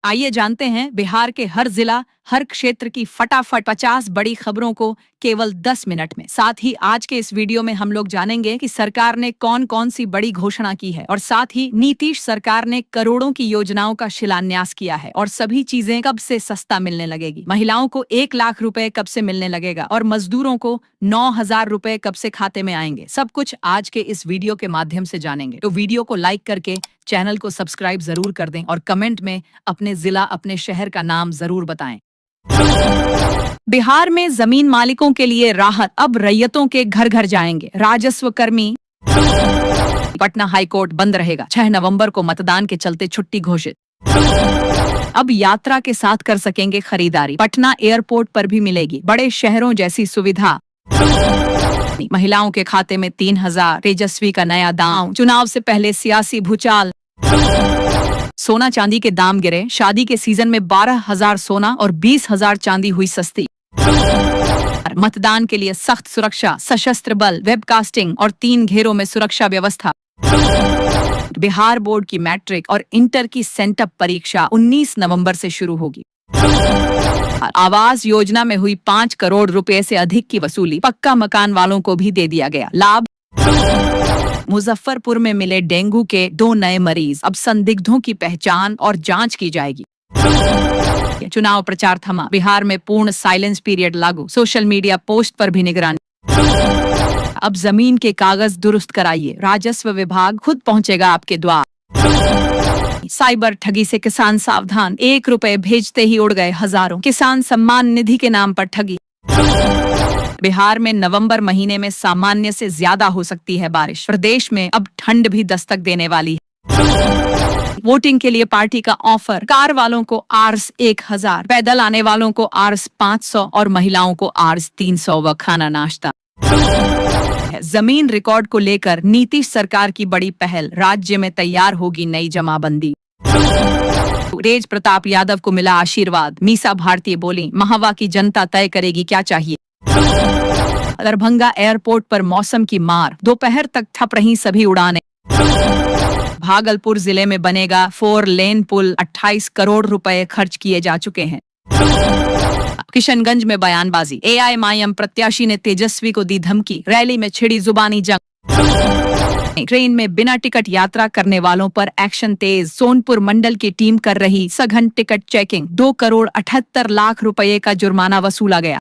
आइए जानते हैं बिहार के हर जिला, हर क्षेत्र की फटाफट 50 बड़ी खबरों को केवल 10 मिनट में। साथ ही आज के इस वीडियो में हम लोग जानेंगे कि सरकार ने कौन कौन सी बड़ी घोषणा की है और साथ ही नीतीश सरकार ने करोड़ों की योजनाओं का शिलान्यास किया है और सभी चीजें कब से सस्ता मिलने लगेगी। महिलाओं को 1 लाख रुपए कब से मिलने लगेगा और मजदूरों को 9,000 रुपए कब से खाते में आएंगे। सब कुछ आज के इस वीडियो के माध्यम से जानेंगे। तो वीडियो को लाइक करके चैनल को सब्सक्राइब जरूर कर दें और कमेंट में अपने जिला, अपने शहर का नाम जरूर बताएं। बिहार में जमीन मालिकों के लिए राहत, अब रैयतों के घर घर जाएंगे राजस्व कर्मी। पटना हाईकोर्ट बंद रहेगा, 6 नवंबर को मतदान के चलते छुट्टी घोषित। अब यात्रा के साथ कर सकेंगे खरीदारी, पटना एयरपोर्ट पर भी मिलेगी बड़े शहरों जैसी सुविधा। महिलाओं के खाते में 3,000, तेजस्वी का नया दांव, चुनाव से पहले सियासी भूचाल। सोना चांदी के दाम गिरे, शादी के सीजन में 12,000 सोना और 20,000 चांदी हुई सस्ती। मतदान के लिए सख्त सुरक्षा, सशस्त्र बल, वेबकास्टिंग और 3 घेरों में सुरक्षा व्यवस्था। बिहार बोर्ड की मैट्रिक और इंटर की सेंटअप परीक्षा 19 नवंबर से शुरू होगी। आवास योजना में हुई 5 करोड़ रुपए से अधिक की वसूली, पक्का मकान वालों को भी दे दिया गया लाभ। मुजफ्फरपुर में मिले डेंगू के 2 नए मरीज, अब संदिग्धों की पहचान और जांच की जाएगी। चुनाव प्रचार थमा, बिहार में पूर्ण साइलेंस पीरियड लागू, सोशल मीडिया पोस्ट पर भी निगरानी। अब जमीन के कागज दुरुस्त कराइए, राजस्व विभाग खुद पहुंचेगा आपके द्वार। साइबर ठगी से किसान सावधान, 1 रुपए भेजते ही उड़ गए हजारों, किसान सम्मान निधि के नाम पर ठगी। बिहार में नवंबर महीने में सामान्य से ज्यादा हो सकती है बारिश, प्रदेश में अब ठंड भी दस्तक देने वाली है। वोटिंग के लिए पार्टी का ऑफर, कार वालों को आर्स 1,000, पैदल आने वालों को आर्स 500 और महिलाओं को आर्स 300 व खाना नाश्ता। जमीन रिकॉर्ड को लेकर नीतीश सरकार की बड़ी पहल, राज्य में तैयार होगी नई जमाबंदी। तेज प्रताप यादव को मिला आशीर्वाद, मीसा भारती बोली महावा की जनता तय करेगी क्या चाहिए। दरभंगा एयरपोर्ट पर मौसम की मार, दोपहर तक ठप रही सभी उड़ानें। भागलपुर जिले में बनेगा 4 लेन पुल, 28 करोड़ रुपए खर्च किए जा चुके हैं। किशनगंज में बयानबाजी, एआईएमआईएम प्रत्याशी ने तेजस्वी को दी धमकी, रैली में छिड़ी जुबानी जंग। ट्रेन में बिना टिकट यात्रा करने वालों पर एक्शन तेज, सोनपुर मंडल की टीम कर रही सघन टिकट चेकिंग, 2 करोड़ 78 लाख रुपए का जुर्माना वसूला गया।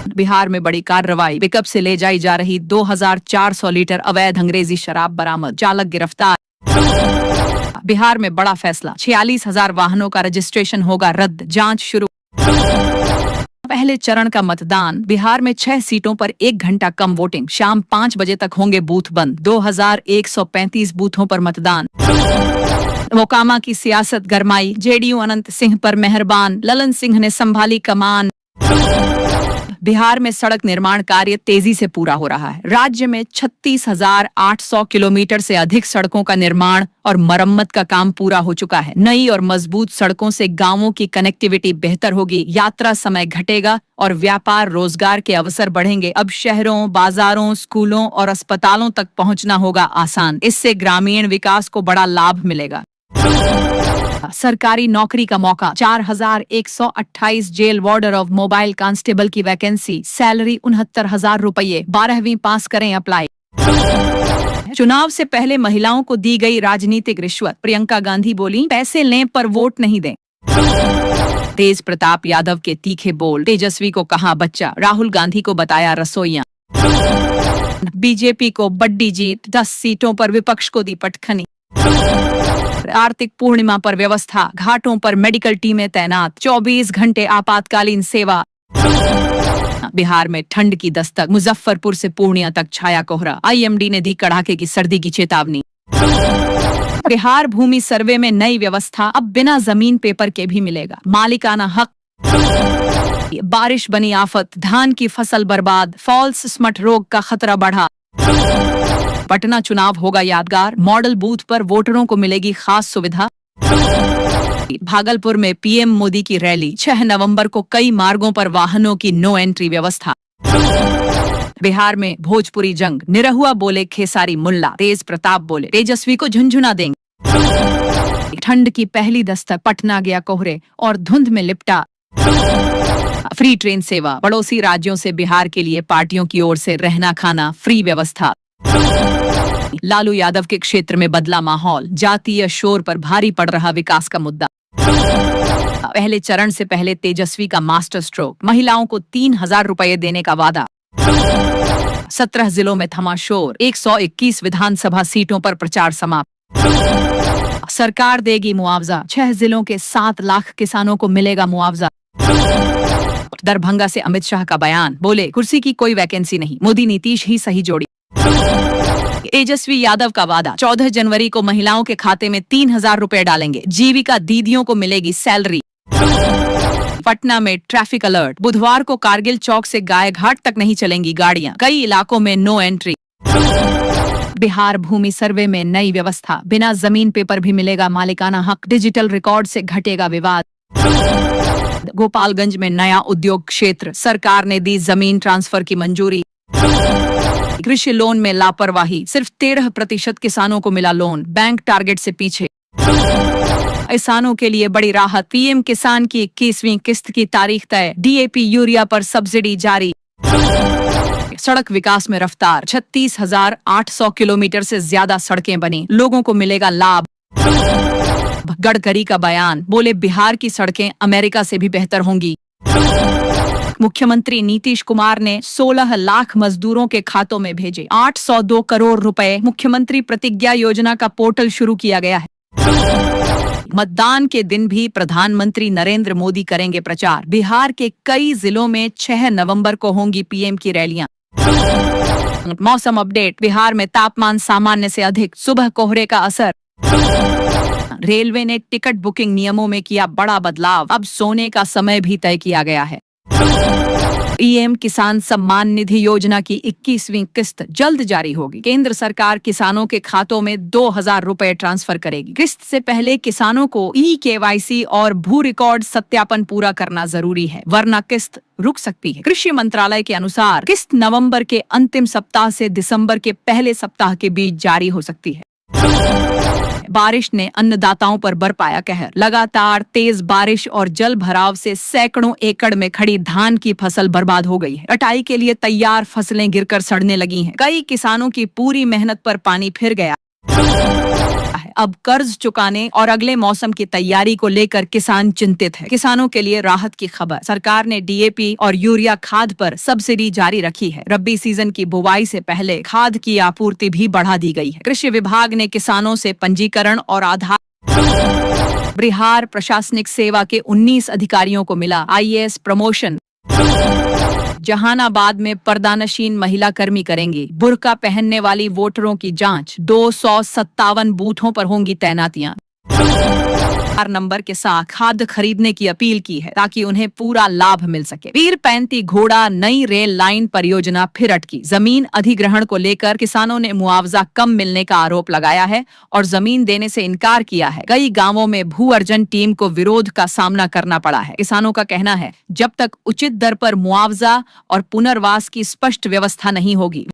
बिहार में बड़ी कार्रवाई, पिकअप से ले जाई जा रही 2,400 लीटर अवैध अंग्रेजी शराब बरामद, चालक गिरफ्तार। बिहार में बड़ा फैसला, 46,000 वाहनों का रजिस्ट्रेशन होगा रद्द, जांच शुरू। पहले चरण का मतदान, बिहार में 6 सीटों पर 1 घंटा कम वोटिंग, शाम 5 बजे तक होंगे बूथ बंद, 2,135 बूथों पर मतदान। मोकामा की सियासत गरमाई, जेडीयू अनंत सिंह पर मेहरबान, ललन सिंह ने संभाली कमान। बिहार में सड़क निर्माण कार्य तेजी से पूरा हो रहा है, राज्य में 36,800 किलोमीटर से अधिक सड़कों का निर्माण और मरम्मत का काम पूरा हो चुका है। नई और मजबूत सड़कों से गांवों की कनेक्टिविटी बेहतर होगी, यात्रा समय घटेगा और व्यापार रोजगार के अवसर बढ़ेंगे। अब शहरों, बाजारों, स्कूलों और अस्पतालों तक पहुंचना होगा आसान, इससे ग्रामीण विकास को बड़ा लाभ मिलेगा। सरकारी नौकरी का मौका, 4,128 jail warder of mobile constable की वैकेंसी, सैलरी 69,000 रुपये, 12वीं पास करें अप्लाई। चुनाव से पहले महिलाओं को दी गई राजनीतिक रिश्वत, प्रियंका गांधी बोली पैसे लें पर वोट नहीं दें। तेज प्रताप यादव के तीखे बोल, तेजस्वी को कहा बच्चा, राहुल गांधी को बताया रसोइयां। बीजेपी को बड़ी जीत, 10 सीटों पर विपक्ष को दी पटखनी। कार्तिक पूर्णिमा पर व्यवस्था, घाटों पर मेडिकल टीमें तैनात, 24 घंटे आपातकालीन सेवा। बिहार में ठंड की दस्तक, मुजफ्फरपुर से पूर्णिया तक छाया कोहरा, आईएमडी ने दी कड़ाके की सर्दी की चेतावनी। बिहार भूमि सर्वे में नई व्यवस्था, अब बिना जमीन पेपर के भी मिलेगा मालिकाना हक। बारिश बनी आफत, धान की फसल बर्बाद, फॉल्स स्मट रोग का खतरा बढ़ा। पटना चुनाव होगा यादगार, मॉडल बूथ पर वोटरों को मिलेगी खास सुविधा। भागलपुर में पीएम मोदी की रैली, 6 नवंबर को कई मार्गों पर वाहनों की नो एंट्री व्यवस्था। बिहार में भोजपुरी जंग, निरहुआ बोले खेसारी मुल्ला, तेज प्रताप बोले तेजस्वी को झुंझुना देंगे। ठंड की पहली दस्तक, पटना गया कोहरे और धुंध में लिपटा। फ्री ट्रेन सेवा, पड़ोसी राज्यों से बिहार के लिए पार्टियों की ओर से रहना खाना फ्री व्यवस्था। लालू यादव के क्षेत्र में बदला माहौल, जातीय शोर पर भारी पड़ रहा विकास का मुद्दा। पहले चरण से पहले तेजस्वी का मास्टर स्ट्रोक, महिलाओं को 3,000 रुपए देने का वादा। 17 जिलों में थमा शोर, 121 विधानसभा सीटों पर प्रचार समाप्त। सरकार देगी मुआवजा, 6 जिलों के 7 लाख किसानों को मिलेगा मुआवजा। दरभंगा से अमित शाह का बयान, बोले कुर्सी की कोई वैकेंसी नहीं, मोदी नीतीश ही सही जोड़ी। तेजस्वी यादव का वादा, 14 जनवरी को महिलाओं के खाते में 3,000 रुपए डालेंगे, जीविका दीदियों को मिलेगी सैलरी। पटना में ट्रैफिक अलर्ट, बुधवार को कारगिल चौक से गायघाट तक नहीं चलेंगी गाड़ियां, कई इलाकों में नो एंट्री। बिहार भूमि सर्वे में नई व्यवस्था, बिना जमीन पेपर भी मिलेगा मालिकाना हक, डिजिटल रिकॉर्ड से घटेगा विवाद। गोपालगंज में नया उद्योग क्षेत्र, सरकार ने दी जमीन ट्रांसफर की मंजूरी। कृषि लोन में लापरवाही, सिर्फ 13% किसानों को मिला लोन, बैंक टारगेट से पीछे। किसानों के लिए बड़ी राहत, पीएम किसान की 21वीं किस्त की तारीख तय, डीएपी यूरिया पर सब्सिडी जारी। सड़क विकास में रफ्तार, 36,800 किलोमीटर से ज्यादा सड़कें बनी, लोगों को मिलेगा लाभ। गडकरी का बयान, बोले बिहार की सड़कें अमेरिका से भी बेहतर होंगी। मुख्यमंत्री नीतीश कुमार ने 16 लाख मजदूरों के खातों में भेजे 802 करोड़ रुपए, मुख्यमंत्री प्रतिज्ञा योजना का पोर्टल शुरू किया गया है। मतदान के दिन भी प्रधानमंत्री नरेंद्र मोदी करेंगे प्रचार, बिहार के कई जिलों में 6 नवंबर को होंगी पीएम की रैलियां। मौसम अपडेट, बिहार में तापमान सामान्य से अधिक, सुबह कोहरे का असर। रेलवे ने टिकट बुकिंग नियमों में किया बड़ा बदलाव, अब सोने का समय भी तय किया गया है। पीएम किसान सम्मान निधि योजना की 21वीं किस्त जल्द जारी होगी, केंद्र सरकार किसानों के खातों में 2,000 रुपए ट्रांसफर करेगी। किस्त से पहले किसानों को केवाईसी और भू रिकॉर्ड सत्यापन पूरा करना जरूरी है, वरना किस्त रुक सकती है। कृषि मंत्रालय के अनुसार किस्त नवंबर के अंतिम सप्ताह से दिसंबर के पहले सप्ताह के बीच जारी हो सकती है। बारिश ने अन्नदाताओं पर बरपाया कहर, लगातार तेज बारिश और जल भराव से सैकड़ों एकड़ में खड़ी धान की फसल बर्बाद हो गई है। कटाई के लिए तैयार फसलें गिरकर सड़ने लगी हैं। कई किसानों की पूरी मेहनत पर पानी फिर गया। अब कर्ज चुकाने और अगले मौसम की तैयारी को लेकर किसान चिंतित है। किसानों के लिए राहत की खबर, सरकार ने डीएपी और यूरिया खाद पर सब्सिडी जारी रखी है। रब्बी सीजन की बुवाई से पहले खाद की आपूर्ति भी बढ़ा दी गई है। कृषि विभाग ने किसानों से पंजीकरण और आधार। बिहार प्रशासनिक सेवा के 19 अधिकारियों को मिला आईएएस प्रमोशन। जहानाबाद में पर्दानशीन महिला कर्मी करेंगी बुर्का पहनने वाली वोटरों की जांच, 257 बूथों पर होंगी तैनातियां। नंबर के साथ खाद खरीदने की अपील की है ताकि उन्हें पूरा लाभ मिल सके। पीरपैंती घोड़ा नई रेल लाइन परियोजना फिर अटकी, जमीन अधिग्रहण को लेकर किसानों ने मुआवजा कम मिलने का आरोप लगाया है और जमीन देने से इनकार किया है। कई गांवों में भू अर्जन टीम को विरोध का सामना करना पड़ा है। किसानों का कहना है जब तक उचित दर पर मुआवजा और पुनर्वास की स्पष्ट व्यवस्था नहीं होगी